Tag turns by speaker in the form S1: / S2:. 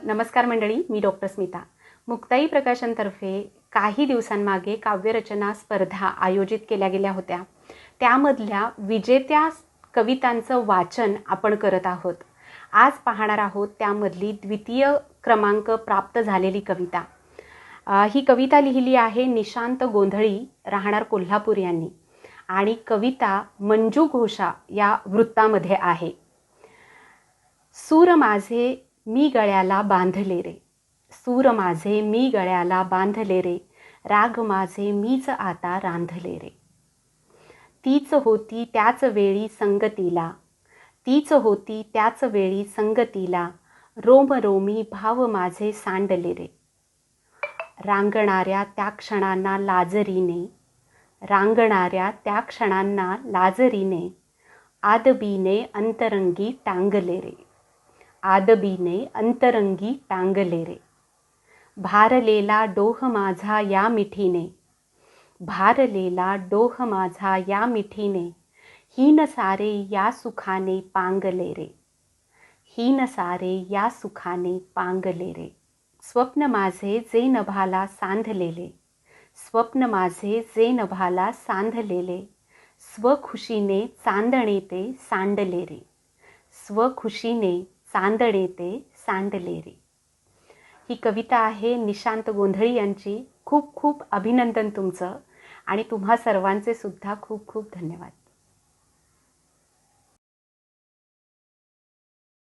S1: नमस्कार मंडळी, मी डॉक्टर स्मिता. मुक्ताई प्रकाशनतर्फे काही दिवसांमागे काव्यरचना स्पर्धा आयोजित केल्या गेल्या होत्या. त्यामधल्या विजेत्या कवितांचं वाचन आपण करत आहोत. आज पाहणार आहोत त्यामधली द्वितीय क्रमांक प्राप्त झालेली कविता. ही कविता लिहिली आहे निशांत गोंधळी, राहणार कोल्हापूर यांनी, आणि कविता मंजू घोषा या वृत्तामध्ये आहे. सूर माझे मी गळ्याला बांधले रे, सूर माझे मी गळ्याला बांधले रे, राग माझे मीच आता रांधले रे. तीच होती त्याच वेळी संगतीला, तीच होती त्याच वेळी संगतीला, रोमरोमी भाव माझे सांडले रे. रांगणाऱ्या त्या क्षणांना लाजरीने, रांगणाऱ्या त्या क्षणांना लाजरीने, आदबीने अंतरंगी टांगले रे, आदबीने अंतरंगी टांगले रे. भारलेला डोह माझा या मिठीने, भारलेला डोह माझा या मिठीने, हीन सारे या सुखाने पांगले रे, हीन सारे या सुखाने पांगले रे. स्वप्न माझे जे नभाला सांधलेले, स्वप्न माझे जे नभाला सांधलेले, स्वखुशीने चांदणे ते सांडले रे, स्वखुशीने चांदणे ते सांडले रे. ही कविता आहे निशांत गोंधळी यांची. खूप खूप अभिनंदन तुमचं, आणि तुम्हा सर्वांचे सुद्धा खूप खूप धन्यवाद.